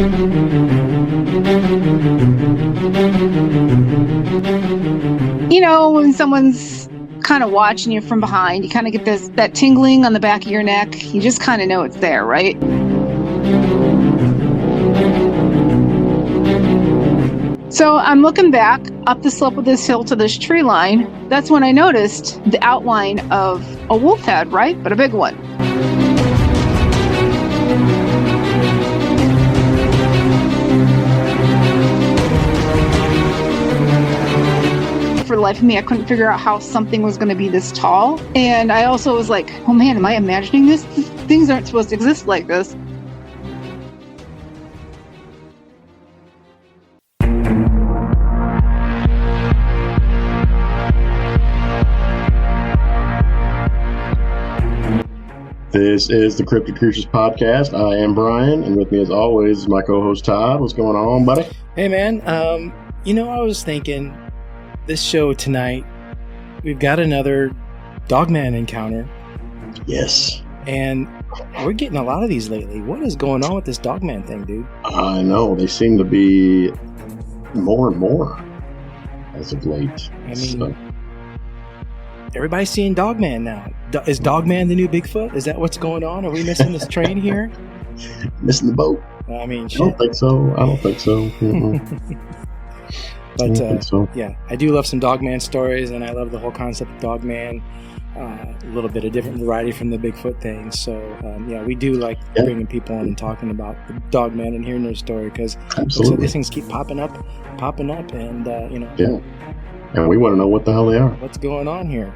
You know, when someone's kind of watching you from behind, you kind of get that tingling on the back of your neck. You just kind of know it's there, right? So I'm looking back up the slope of this hill to this tree line. That's when I noticed the outline of a wolf head, right? But a big one. For the life of me, I couldn't figure out how something was going to be this tall. And I also was like, oh man, am I imagining this? Things aren't supposed to exist like this. This is the Cryptic Creatures Podcast. I am Brian, and with me as always is my co-host Todd. What's going on, buddy? Hey, man. I was thinking this show tonight, we've got another Dogman encounter. Yes. And we're getting a lot of these lately. What is going on with this Dogman thing, dude? I know. They seem to be more and more as of late. I mean, everybody's seeing Dogman now. Is Dogman the new Bigfoot? Is that what's going on? Are we missing this train here? Missing the boat? I mean, shit. I don't think so. But yeah, I do love some Dogman stories, and I love the whole concept of Dogman. A little bit of different variety from the Bigfoot thing. So yeah, we do like bringing people on and talking about the Dogman and hearing their story, because these things keep popping up, and yeah, and we want to know what the hell they are. What's going on here?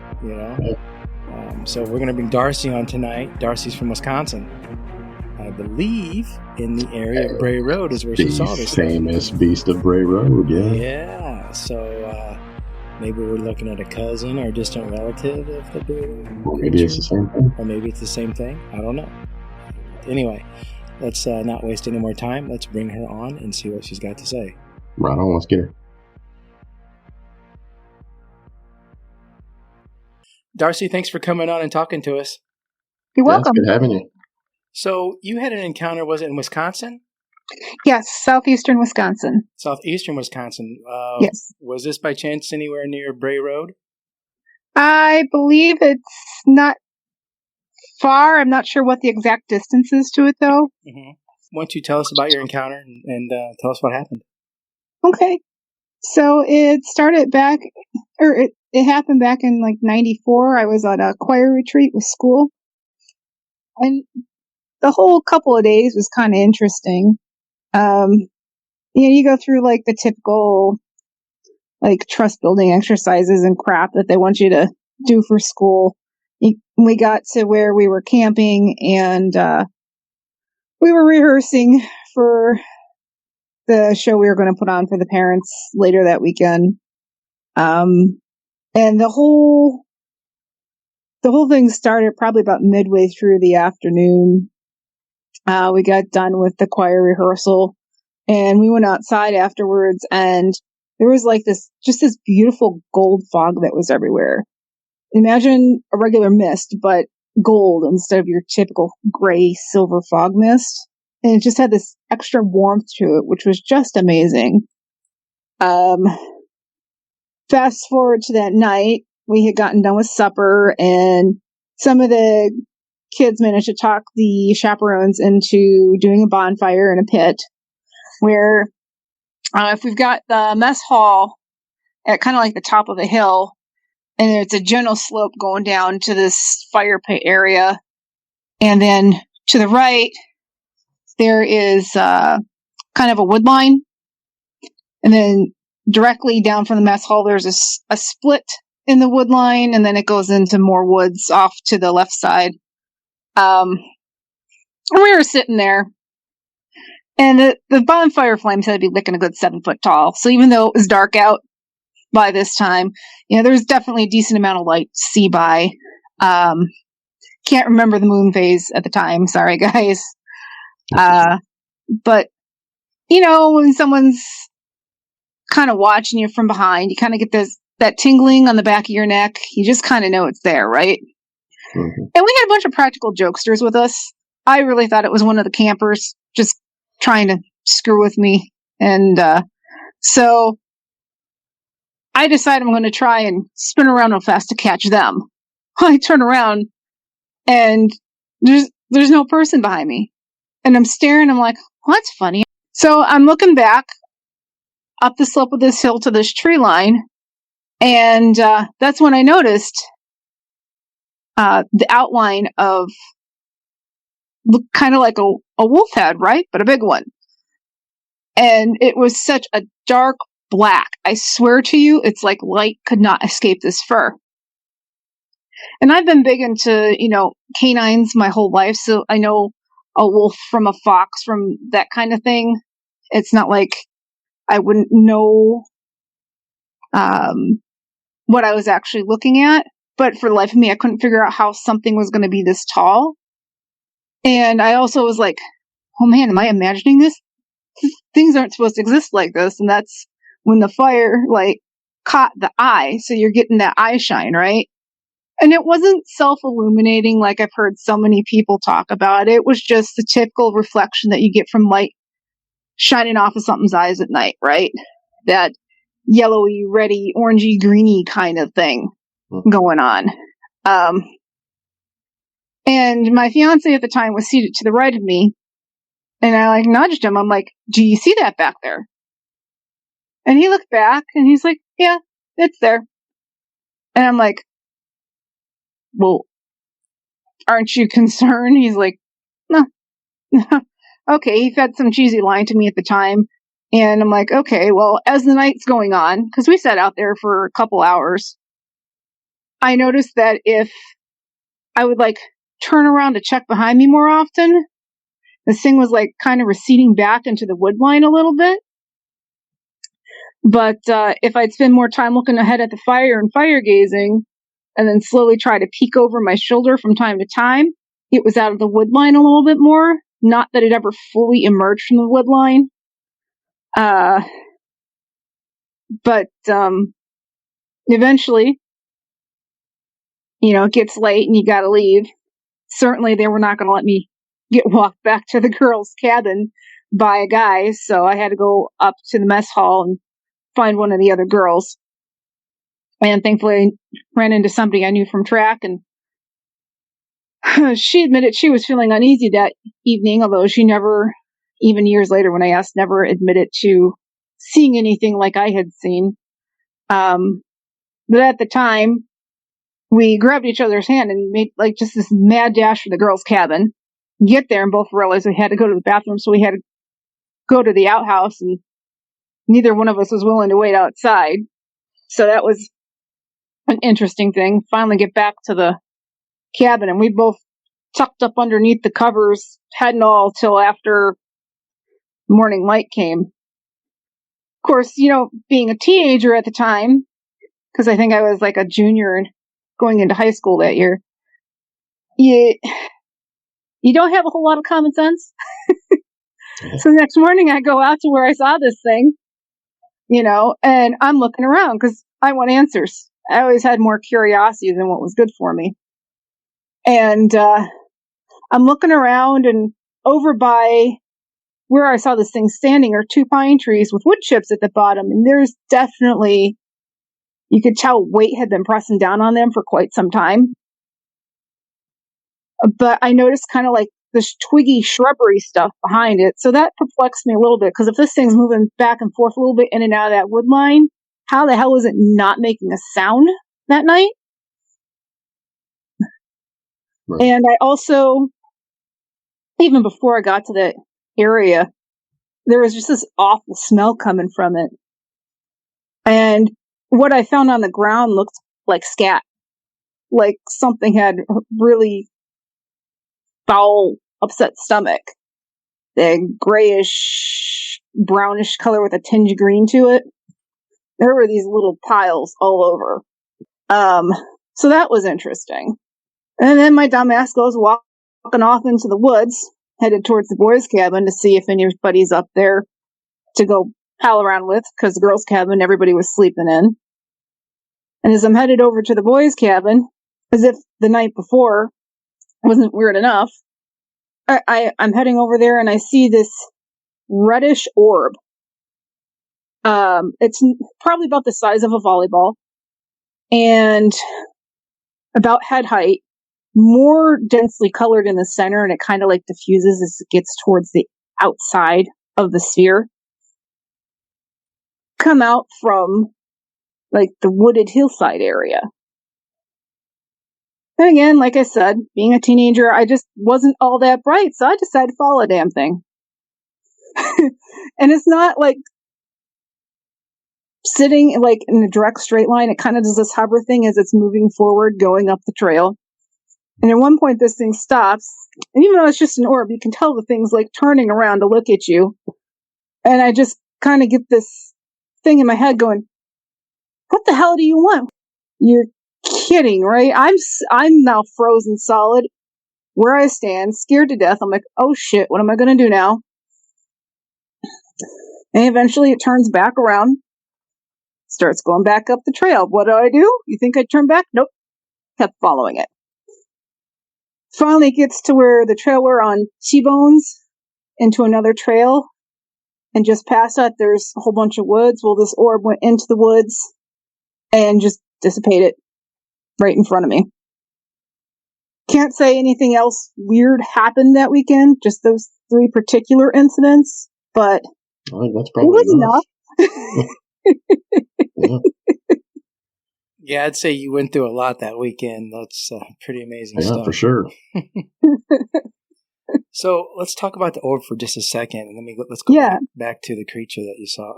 So we're going to bring Darcey on tonight. Darcey's from Wisconsin. I believe in the area of Bray Road is where she saw this famous beast of Bray Road. Yeah. So maybe we're looking at a cousin or distant relative of the Bray Road. Or maybe it's the same thing. Or maybe it's the same thing. I don't know. Anyway, let's not waste any more time. Let's bring her on and see what she's got to say. Right on. Let's get her. Darcey, thanks for coming on and talking to us. You're welcome. It's good having you. So you had an encounter, was it in Wisconsin? Yes, southeastern Wisconsin. Southeastern Wisconsin. Yes. Was this by chance anywhere near Bray Road? I believe it's not far. I'm not sure what the exact distance is to it, though. Mm-hmm. Why don't you tell us about your encounter and tell us what happened? Okay. So it started back, or it happened back in like 94. I was on a choir retreat with school. And the whole couple of days was kind of interesting. You go through like the typical like trust building exercises and crap that they want you to do for school. We got to where we were camping, and we were rehearsing for the show we were going to put on for the parents later that weekend. And the whole thing started probably about midway through the afternoon. We got done with the choir rehearsal, and we went outside afterwards, and there was like this beautiful gold fog that was everywhere. Imagine a regular mist, but gold instead of your typical gray silver fog mist. And it just had this extra warmth to it, which was just amazing. Fast forward to that night, we had gotten done with supper, and some of the kids managed to talk the chaperones into doing a bonfire in a pit where if we've got the mess hall at kind of like the top of the hill, and it's a gentle slope going down to this fire pit area, and then to the right there is kind of a wood line, and then directly down from the mess hall there's a split in the wood line, and then it goes into more woods off to the left side. We were sitting there, and the bonfire flames had to be licking a good 7 foot tall. So even though it was dark out by this time, there was definitely a decent amount of light to see by. Can't remember the moon phase at the time. Sorry, guys. But when someone's kind of watching you from behind, you kind of get that tingling on the back of your neck. You just kind of know it's there, right? Mm-hmm. And we had a bunch of practical jokesters with us. I really thought it was one of the campers just trying to screw with me. And so I decide I'm going to try and spin around real fast to catch them. I turn around and there's no person behind me. And I'm staring. I'm like, well, that's funny. So I'm looking back up the slope of this hill to this tree line. And that's when I noticed the outline of looked kind of like a wolf head, right? But a big one. And it was such a dark black. I swear to you, it's like light could not escape this fur. And I've been big into, canines my whole life. So I know a wolf from a fox, from that kind of thing. It's not like I wouldn't know what I was actually looking at. But for the life of me, I couldn't figure out how something was going to be this tall. And I also was like, oh man, am I imagining this? Things aren't supposed to exist like this. And that's when the fire caught the eye. So you're getting that eye shine, right? And it wasn't self-illuminating like I've heard so many people talk about. It was just the typical reflection that you get from light shining off of something's eyes at night, right? That yellowy, reddy, orangey, greeny kind of thing going on. And my fiance at the time was seated to the right of me. And I nudged him. I'm like, do you see that back there? And he looked back and he's like, yeah, it's there. And I'm like, well, aren't you concerned? He's like, no. Okay. He fed some cheesy line to me at the time. And I'm like, okay, well, as the night's going on, because we sat out there for a couple hours, I noticed that if I would turn around to check behind me more often, this thing was kind of receding back into the wood line a little bit. But if I'd spend more time looking ahead at the fire and fire gazing, and then slowly try to peek over my shoulder from time to time, it was out of the wood line a little bit more. Not that it ever fully emerged from the wood line. But eventually, it gets late and you gotta leave. Certainly they were not going to let me get walked back to the girls' cabin by a guy, so I had to go up to the mess hall and find one of the other girls. And thankfully I ran into somebody I knew from track, and she admitted she was feeling uneasy that evening, although she never, even years later when I asked, never admitted to seeing anything like I had seen. But at the time, we grabbed each other's hand and made just this mad dash for the girls' cabin. Get there and both realized we had to go to the bathroom, so we had to go to the outhouse, and neither one of us was willing to wait outside. So that was an interesting thing. Finally get back to the cabin, and we both tucked up underneath the covers, hadn't all till after morning light came. Of course, being a teenager at the time, because I think I was a junior and going into high school that year, you don't have a whole lot of common sense. So the next morning I go out to where I saw this thing, and I'm looking around because I want answers. I always had more curiosity than what was good for me. And I'm looking around, and over by where I saw this thing standing are 2 pine trees with wood chips at the bottom. And there's definitely, you could tell weight had been pressing down on them for quite some time. But I noticed kind of this twiggy shrubbery stuff behind it. So that perplexed me a little bit, because if this thing's moving back and forth a little bit in and out of that wood line, how the hell is it not making a sound that night? Right. And I also, even before I got to that area, there was just this awful smell coming from it. And what I found on the ground looked like scat. Like something had really foul, upset stomach. The grayish, brownish color with a tinge of green to it. There were these little piles all over. So that was interesting. And then my dumbass goes walking off into the woods, headed towards the boys' cabin to see if anybody's up there to go pal around with, because the girls' cabin everybody was sleeping in. And as I'm headed over to the boys' cabin, as if the night before wasn't weird enough, I'm heading over there and I see this reddish orb. It's probably about the size of a volleyball and about head height, more densely colored in the center, and it kind of like diffuses as it gets towards the outside of the sphere. Come out from like the wooded hillside area. And again, like I said, being a teenager, I just wasn't all that bright, so I decided to follow the damn thing. And it's not like sitting like in a direct straight line. It kind of does this hover thing as it's moving forward, going up the trail. And at one point, this thing stops. And even though it's just an orb, you can tell the thing's like turning around to look at you. And I just kind of get this thing in my head going, what the hell do you want? You're kidding, right? I'm now frozen solid where I stand, scared to death. I'm like, oh shit, what am I going to do now? And eventually it turns back around, starts going back up the trail. What do? You think I'd turn back? Nope. Kept following it. Finally gets to where the trail we're on T-bones into another trail. And just past that, there's a whole bunch of woods. Well, this orb went into the woods and just dissipated right in front of me. Can't say anything else weird happened that weekend, just those 3 particular incidents, but I think that's it probably was enough. Yeah, I'd say you went through a lot that weekend. That's pretty amazing stuff. Yeah, for sure. So let's talk about the orb for just a second, and let's go back to the creature that you saw.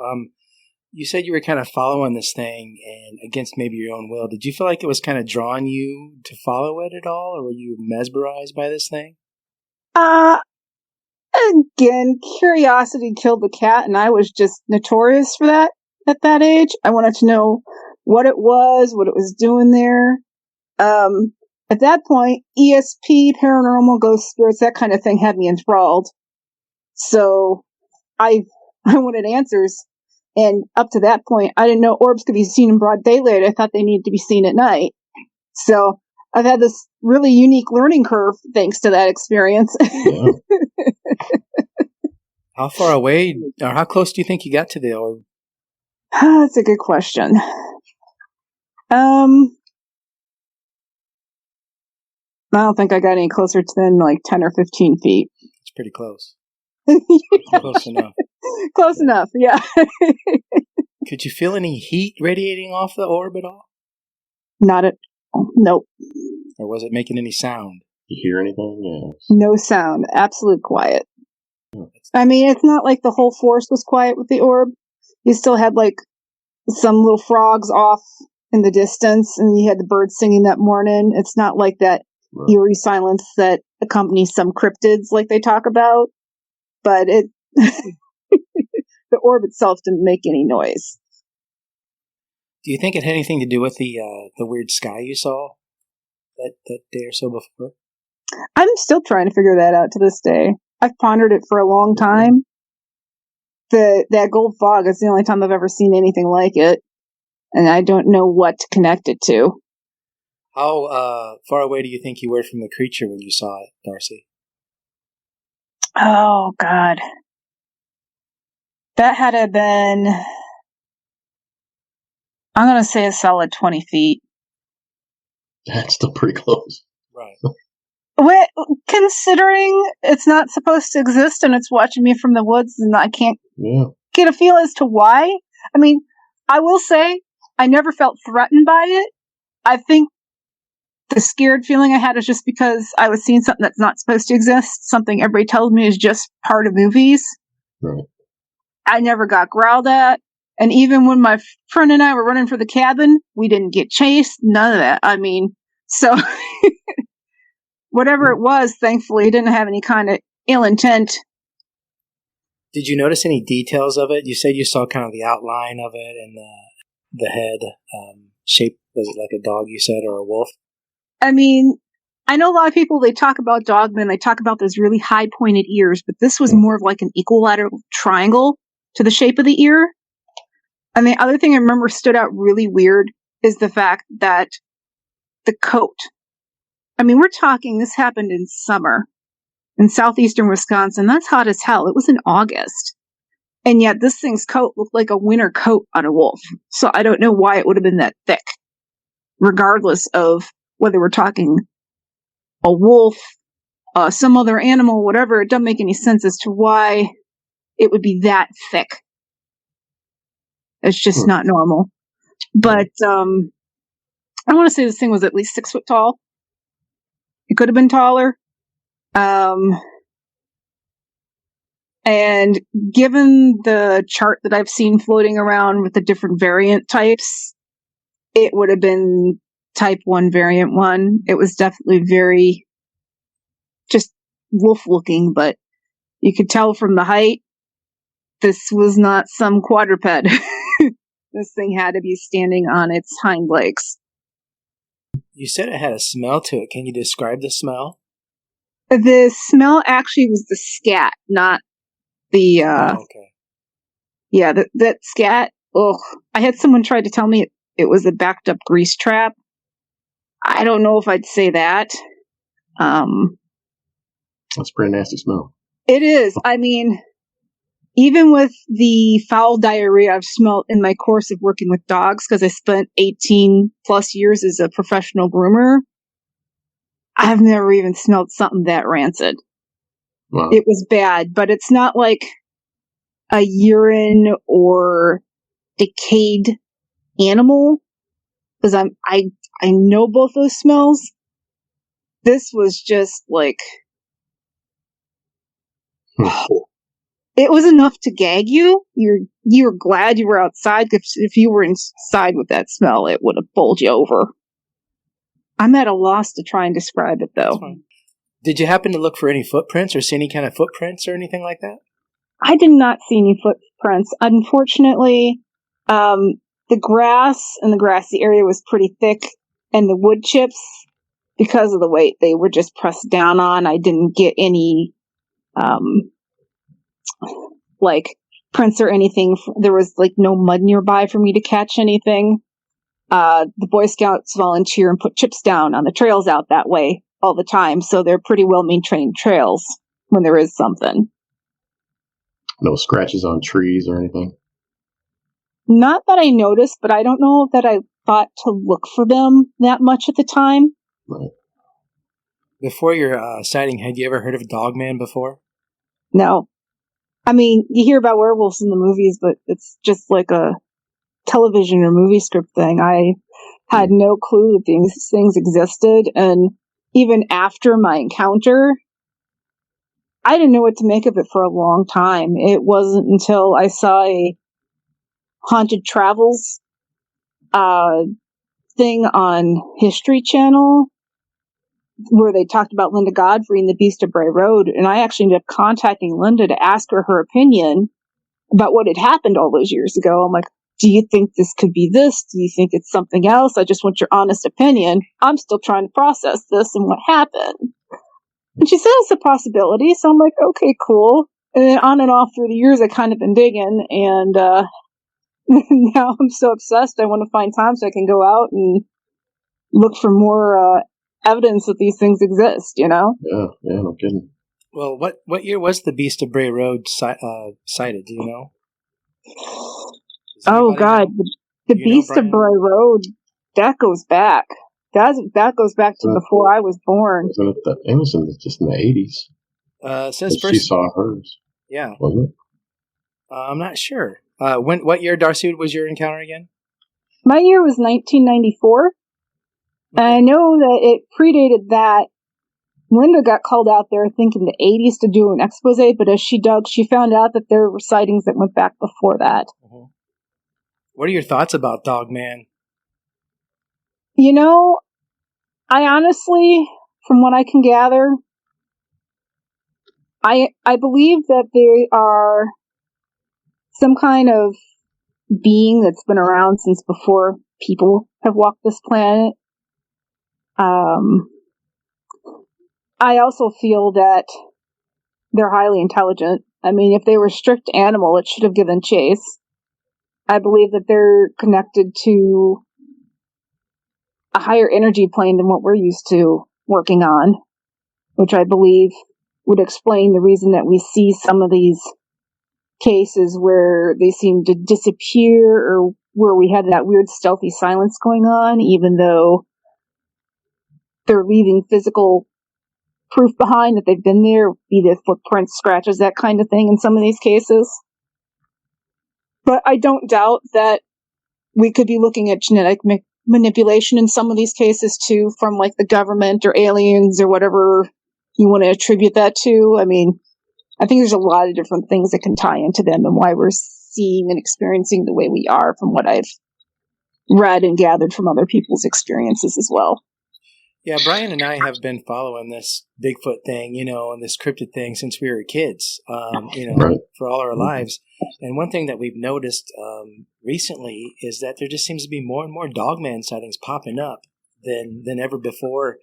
You said you were kind of following this thing, and against maybe your own will. Did you feel like it was kind of drawing you to follow it at all, or were you mesmerized by this thing? Again, curiosity killed the cat, and I was just notorious for that at that age. I wanted to know what it was doing there. At that point, ESP, paranormal, ghost spirits, that kind of thing had me enthralled. So I wanted answers. And up to that point, I didn't know orbs could be seen in broad daylight. I thought they needed to be seen at night. So I've had this really unique learning curve thanks to that experience. Yeah. How far away, or how close do you think you got to the orb? That's a good question. I don't think I got any closer than like 10 or 15 feet. It's pretty close. Yeah. Close enough. Close enough, yeah. Could you feel any heat radiating off the orb at all? Not at all. Nope. Or was it making any sound? You hear anything? Yeah. No sound. Absolute quiet. I mean, it's not like the whole forest was quiet with the orb. You still had like some little frogs off in the distance, and you had the birds singing that morning. It's not like that eerie silence that accompanies some cryptids like they talk about. But it, the orb itself didn't make any noise. Do you think it had anything to do with the weird sky you saw that day or so before? I'm still trying to figure that out to this day. I've pondered it for a long time. That gold fog is the only time I've ever seen anything like it, and I don't know what to connect it to. How far away do you think you were from the creature when you saw it, Darcey? Oh, God. That had to have been, I'm going to say a solid 20 feet. That's still pretty close. Right. Considering it's not supposed to exist and it's watching me from the woods, and I can't get a feel as to why. I mean, I will say I never felt threatened by it. I think the scared feeling I had was just because I was seeing something that's not supposed to exist, something everybody tells me is just part of movies. Right. I never got growled at. And even when my friend and I were running for the cabin, we didn't get chased. None of that. I mean, so whatever it was, thankfully, it didn't have any kind of ill intent. Did you notice any details of it? You said you saw kind of the outline of it and the head shape. Was it like a dog, you said, or a wolf? I mean, I know a lot of people, they talk about dogmen, they talk about those really high pointed ears, but this was more of like an equilateral triangle to the shape of the ear. And the other thing I remember stood out really weird is the fact that the coat. I mean, we're talking, this happened in summer in southeastern Wisconsin. That's hot as hell. It was in August. And yet this thing's coat looked like a winter coat on a wolf. So I don't know why it would have been that thick, regardless of whether we're talking a wolf, some other animal, whatever. It doesn't make any sense as to why it would be that thick. It's just not normal. But I want to say this thing was at least 6 foot tall. It could have been taller. And given the chart that I've seen floating around with the different variant types, it would have been type 1 variant 1. It was definitely very just wolf looking, but you could tell from the height, this was not some quadruped. This thing had to be standing on its hind legs. You said it had a smell to it. Can you describe the smell? The smell actually was the scat, not the, okay. Yeah, that scat. Ugh. I had someone try to tell me it was a backed up grease trap. I don't know if I'd say that. That's a pretty nasty smell. It is. I mean, even with the foul diarrhea I've smelled in my course of working with dogs, because I spent 18 plus years as a professional groomer, I've never even smelled something that rancid. Wow. It was bad, but it's not like a urine or decayed animal, because I know both those smells. This was just like, it was enough to gag you. You're glad you were outside. If you were inside with that smell, it would have bowled you over. I'm at a loss to try and describe it, though. Did you happen to look for any footprints or see any kind of footprints or anything like that? I did not see any footprints. Unfortunately, the grass in the grassy area was pretty thick, and the wood chips, because of the weight, they were just pressed down on. I didn't get any, like, prints or anything. There was, like, no mud nearby for me to catch anything. The Boy Scouts volunteer and put chips down on the trails out that way all the time, so they're pretty well-maintained trails when there is something. No scratches on trees or anything? Not that I noticed, but I don't know that I thought to look for them that much at the time. Right. Before your sighting, had you ever heard of Dogman before? No. I mean, you hear about werewolves in the movies, but it's just like a television or movie script thing. I had no clue that these things existed, and even after my encounter, I didn't know what to make of it for a long time. It wasn't until I saw a Haunted Travels thing on History Channel where they talked about Linda Godfrey and the Beast of Bray Road, and I actually ended up contacting Linda to ask her opinion about what had happened all those years ago. I'm like, do you think this could be this? Do you think it's something else? I just want your honest opinion. I'm still trying to process this and what happened. And she said it's a possibility, so I'm like, okay, cool. And then on and off through the years, I kind of been digging, and now I'm so obsessed. I want to find time so I can go out and look for more evidence that these things exist, you know? Yeah, no kidding. Well, what year was the Beast of Bray Road sighted? Do you know? Oh God, the Beast of Bray Road, that goes back. That goes back to before I was born. It was just in the 80s. Since she saw hers. Yeah. Wasn't it? I'm not sure. What year, Darcey, was your encounter again? My year was 1994. And I know that it predated that. Linda got called out there, I think, in the 80s to do an expose, but as she dug, she found out that there were sightings that went back before that. Mm-hmm. What are your thoughts about Dogman? You know, I honestly, from what I can gather, I believe that they are some kind of being that's been around since before people have walked this planet. I also feel that they're highly intelligent. I mean, if they were a strict animal, it should have given chase. I believe that they're connected to a higher energy plane than what we're used to working on, which I believe would explain the reason that we see some of these cases where they seem to disappear or where we had that weird stealthy silence going on, even though they're leaving physical proof behind that they've been there, be it footprints, scratches, that kind of thing in some of these cases. But I don't doubt that we could be looking at genetic manipulation in some of these cases too, from like the government or aliens or whatever you want to attribute that to. I mean, I think there's a lot of different things that can tie into them and why we're seeing and experiencing the way we are from what I've read and gathered from other people's experiences as well. Yeah, Brian and I have been following this Bigfoot thing, and this cryptid thing since we were kids, Right. for all our lives. And one thing that we've noticed recently is that there just seems to be more and more dogman sightings popping up than ever before.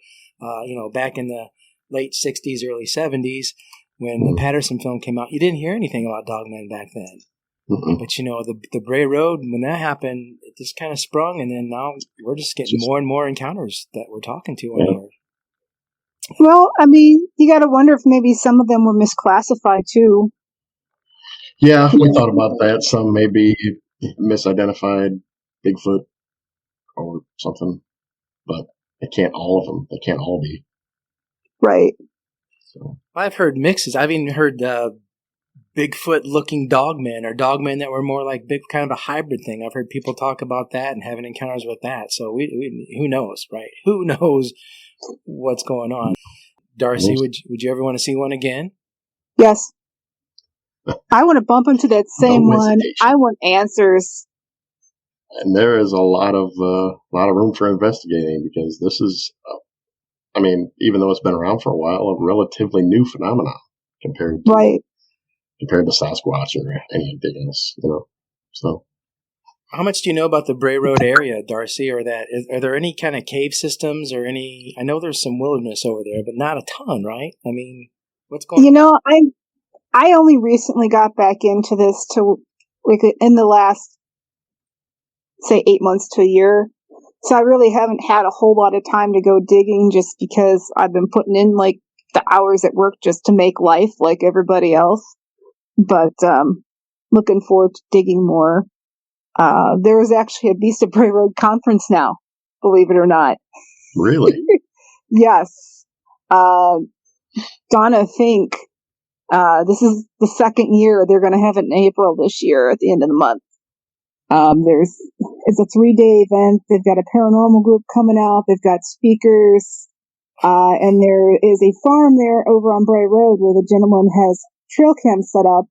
Back in the late 60s, early 70s, when the Patterson film came out, you didn't hear anything about dogmen back then. Mm-mm. But, the Bray Road, when that happened, it just kind of sprung, and then now we're just getting more and more encounters that we're talking to on here. Well, I mean, you got to wonder if maybe some of them were misclassified, too. Yeah, we thought about that. Some maybe misidentified Bigfoot or something, but it can't all of them. They can't all be. Right. So. I've heard mixes. I've even heard Bigfoot-looking dogmen or dogmen that were more like kind of a hybrid thing. I've heard people talk about that and having encounters with that. So we who knows, right? Who knows what's going on? Darcey, would you ever want to see one again? Yes. I want to bump into that same one. I want answers. And there is a lot of room for investigating because this is, even though it's been around for a while, a relatively new phenomenon compared to Sasquatch or anything else, So, how much do you know about the Bray Road area, Darcey? Or are there any kind of cave systems or any? I know there's some wilderness over there, but not a ton, right? I mean, what's going on? I only recently got back into this in the last, say, 8 months to a year. So I really haven't had a whole lot of time to go digging just because I've been putting in like the hours at work just to make life like everybody else. But looking forward to digging more. There is actually a Beast of Bray Road conference now, believe it or not. Really? Yes. Donna Fink. This is the second year they're going to have it in April this year at the end of the month. It's a 3-day event. They've got a paranormal group coming out. They've got speakers. And there is a farm there over on Bray Road where the gentleman has trail cam set up.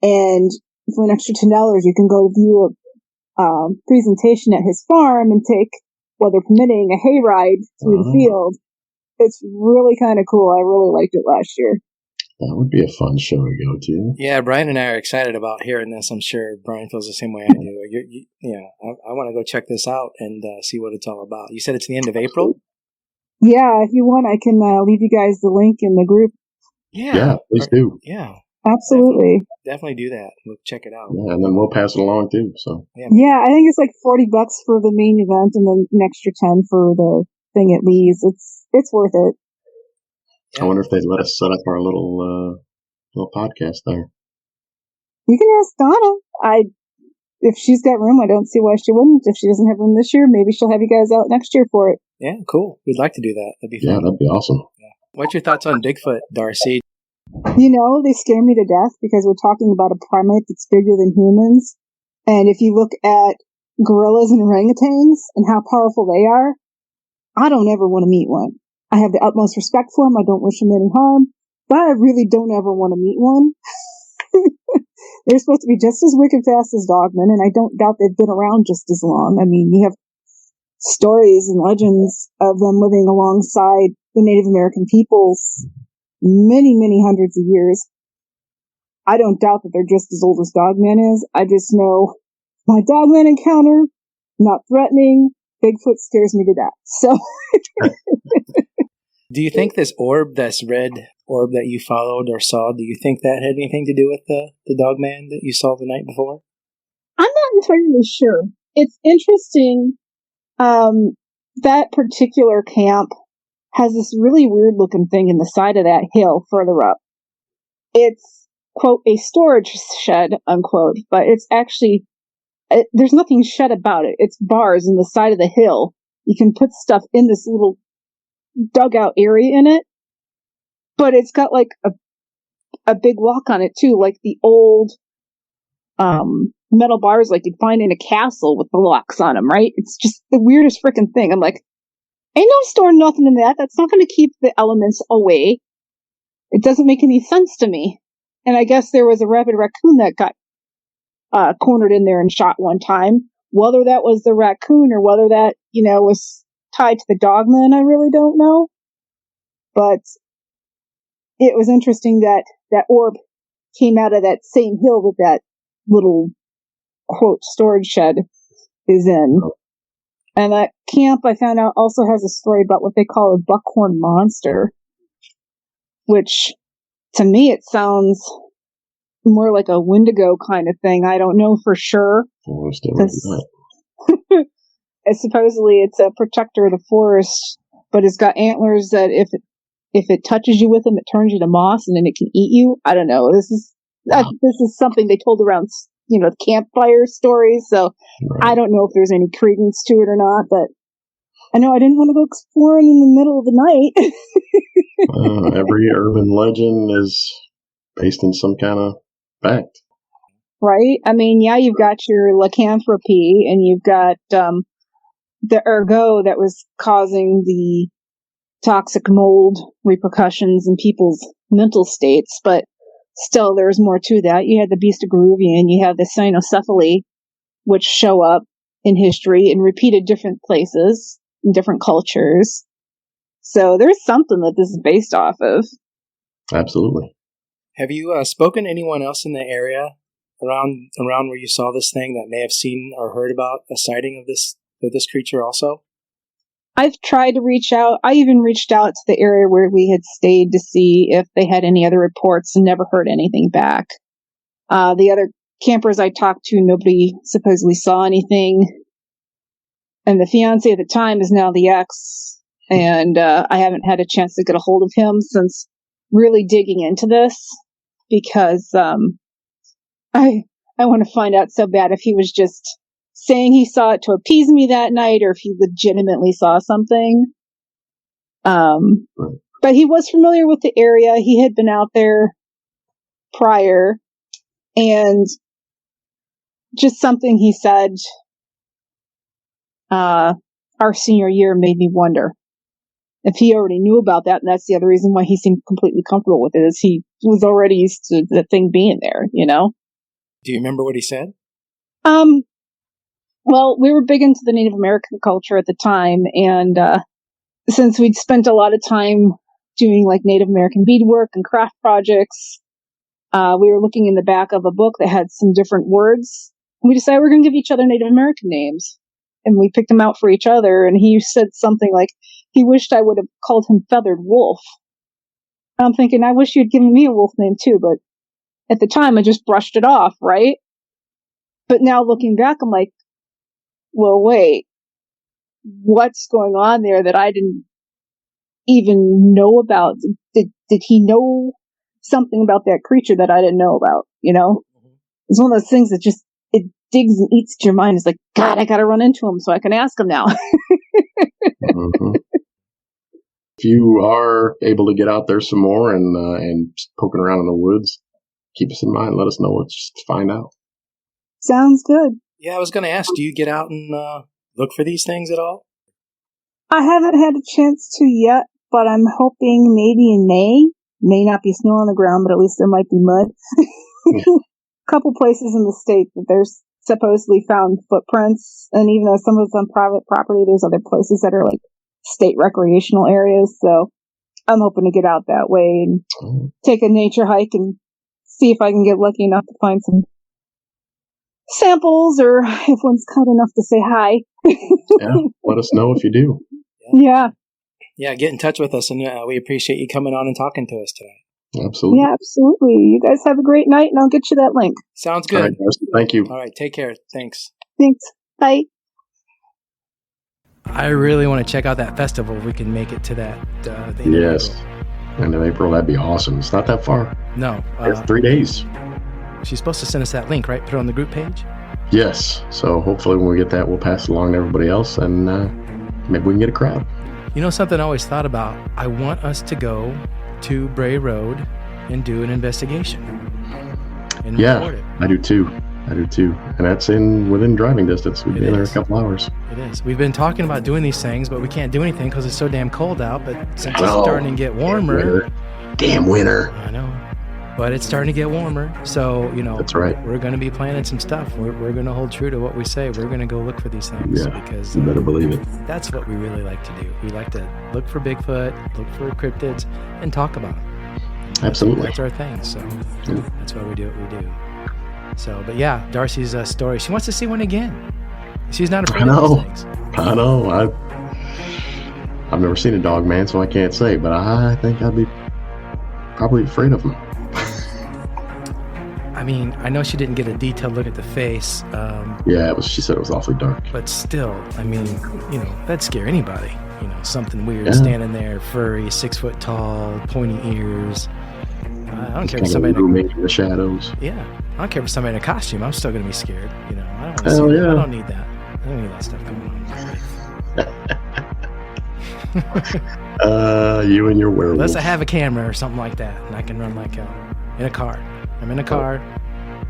And for an extra $10, you can go view a presentation at his farm and take, weather permitting, a hayride through the field. It's really kind of cool. I really liked it last year. That would be a fun show to go to. Yeah, Brian and I are excited about hearing this. I'm sure Brian feels the same way I do. I want to go check this out and see what it's all about. You said it's the end of April? Yeah, if you want, I can leave you guys the link in the group. Yeah, please do. Yeah. Absolutely. Definitely do that. We'll check it out. Yeah, and then we'll pass it along too. So. Yeah, I think it's like $40 for the main event and then an extra 10 for the thing at Lee's. It's worth it. I wonder if they'd let us set up our little podcast there. You can ask Donna. If she's got room, I don't see why she wouldn't. If she doesn't have room this year, maybe she'll have you guys out next year for it. Yeah, cool. We'd like to do that. That'd be fun. Yeah, that'd be awesome. Yeah. What's your thoughts on Bigfoot, Darcey? They scare me to death because we're talking about a primate that's bigger than humans. And if you look at gorillas and orangutans and how powerful they are, I don't ever want to meet one. I have the utmost respect for them. I don't wish them any harm, but I really don't ever want to meet one. They're supposed to be just as wicked fast as dogmen, and I don't doubt they've been around just as long. I mean, you have stories and legends of them living alongside the Native American peoples many, many hundreds of years. I don't doubt that they're just as old as dogman is. I just know my dogman encounter, not threatening. Bigfoot scares me to death. So, do you think this red orb that you followed or saw, do you think that had anything to do with the dogman that you saw the night before? I'm not entirely sure. It's interesting. That particular camp has this really weird looking thing in the side of that hill further up. It's quote, a storage shed, unquote, but it's actually, there's nothing shed about it. It's bars in the side of the hill. You can put stuff in this little dugout area in it, but it's got like a big lock on it too, like the old metal bars like you'd find in a castle with the locks on them, right? It's just the weirdest freaking thing. I'm like, ain't no storing nothing in that. That's not going to keep the elements away. It doesn't make any sense to me. And I guess there was a rabid raccoon that got cornered in there and shot one time. Whether that was the raccoon or whether that, was tied to the dogman, I really don't know. But it was interesting that that orb came out of that same hill that that little, quote, storage shed is in. And that camp, I found out, also has a story about what they call a buckhorn monster, which, to me, it sounds more like a Wendigo kind of thing. I don't know for sure. Supposedly, it's a protector of the forest, but it's got antlers that if it touches you with them, it turns you to moss, and then it can eat you. I don't know. This is something they told around, campfire stories. So right. I don't know if there's any credence to it or not, but I know I didn't want to go exploring in the middle of the night. Every urban legend is based in some kind of fact. Right? I mean, yeah, you've got your lycanthropy, and you've got the ergot that was causing the toxic mold repercussions in people's mental states, but still there's more to that. You had the beast of Garuvian, you have the cynocephaly, which show up in history in repeated different places, in different cultures. So there's something that this is based off of. Absolutely. Have you spoken to anyone else in the area around where you saw this thing that may have seen or heard about a sighting of this creature also? I've tried to reach out. I even reached out to the area where we had stayed to see if they had any other reports and never heard anything back. The other campers I talked to, nobody supposedly saw anything. And the fiance at the time is now the ex. And I haven't had a chance to get a hold of him since really digging into this, because I want to find out so bad if he was just saying he saw it to appease me that night, or if he legitimately saw something. But he was familiar with the area. He had been out there prior, and just something he said our senior year made me wonder if he already knew about that, and that's the other reason why he seemed completely comfortable with it, is he was already used to the thing being there, Do you remember what he said? Well, we were big into the Native American culture at the time, and since we'd spent a lot of time doing like Native American beadwork and craft projects, we were looking in the back of a book that had some different words. We decided we're going to give each other Native American names, and we picked them out for each other, and he said something like he wished I would have called him Feathered Wolf. I'm thinking, I wish you'd given me a wolf name too, but at the time I just brushed it off, right? But now looking back, I'm like, well, wait, what's going on there that I didn't even know about? Did he know something about that creature that I didn't know about? It's one of those things that just, it digs and eats at your mind. It's like, God, I got to run into him so I can ask him now. Mm-hmm. If you are able to get out there some more and poking around in the woods, keep us in mind. Let us know what to find out. Sounds good. Yeah, I was going to ask, do you get out and look for these things at all? I haven't had a chance to yet, but I'm hoping maybe in May. May not be snow on the ground, but at least there might be mud. A couple places in the state that there's supposedly found footprints, and even though some of it's on private property, there's other places that are like state recreational areas. So I'm hoping to get out that way and take a nature hike and see if I can get lucky enough to find some samples, or if one's kind enough to say hi. Yeah, let us know if you do. Yeah. Yeah, get in touch with us, and we appreciate you coming on and talking to us today. Absolutely. Yeah, absolutely. You guys have a great night, and I'll get you that link. Sounds good. All right, Darcey, thank you. All right, take care. Thanks. Thanks. Bye. I really want to check out that festival if we can make it to that. Yes. End of April, that'd be awesome. It's not that far. No. It's 3 days. She's supposed to send us that link, right? Put it on the group page? Yes. So hopefully when we get that, we'll pass it along to everybody else, and maybe we can get a crowd. You know something I always thought about? I want us to go to Bray Road and do an investigation. And record it. I do too. And that's within driving distance. We'll be in there a couple hours. It is. We've been talking about doing these things, but we can't do anything because it's so damn cold out. But since it's starting to get warmer. Damn winter. I know. But it's starting to get warmer. So, that's right. We're going to be planning some stuff. We're going to hold true to what we say. We're going to go look for these things. Yeah, because you better believe it. That's what we really like to do. We like to look for Bigfoot, look for cryptids, and talk about them. Absolutely. That's our thing. So that's why we do what we do. So, but yeah, Darcey's story. She wants to see one again. She's not afraid of these things. I know. I've never seen a dog man, so I can't say, but I think I'd be probably afraid of him. I mean, I know she didn't get a detailed look at the face. She said it was awfully dark. But still, I mean, that'd scare anybody. Something weird standing there, furry, 6 foot tall, pointy ears. I don't care if somebody in the shadows. Yeah, I don't care if somebody in a costume. I'm still gonna be scared. I don't want to I don't need that. I don't need that stuff going on. You and your werewolf. Unless I have a camera or something like that, and I can run like in a car. I'm in a car.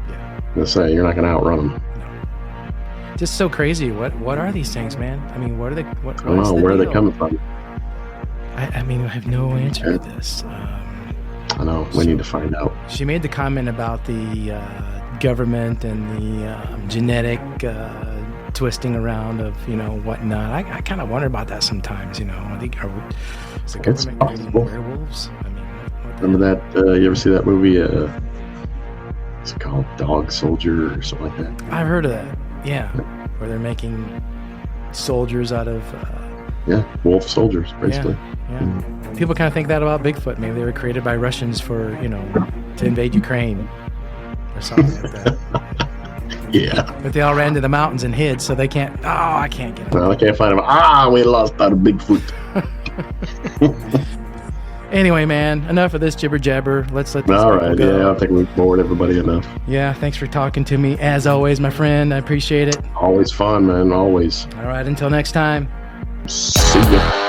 Yeah. Let's say you're not gonna outrun them. No. Just so crazy. What are these things, man? I mean, what are they? I don't know where are they coming from. I mean, I have no answer to this. I know. We need to find out. She made the comment about the government and the genetic twisting around of whatnot. I kind of wonder about that sometimes. I think is the government creating werewolves? I mean, remember that? You ever see that movie? What's it called? Dog Soldier or something like that. I've heard of that. Yeah, where they're making soldiers out of. Wolf soldiers, basically. Yeah. Mm-hmm. People kind of think that about Bigfoot. Maybe they were created by Russians for, to invade Ukraine or something like that. Yeah. But they all ran to the mountains and hid, so they can't. Oh, I can't get them. Well, I can't find them. We lost our Bigfoot. Anyway, man, enough of this jibber jabber. Let's let these people go. Yeah, I think we've bored everybody enough. Yeah, thanks for talking to me. As always, my friend, I appreciate it. Always fun, man. Always. All right, until next time. See ya.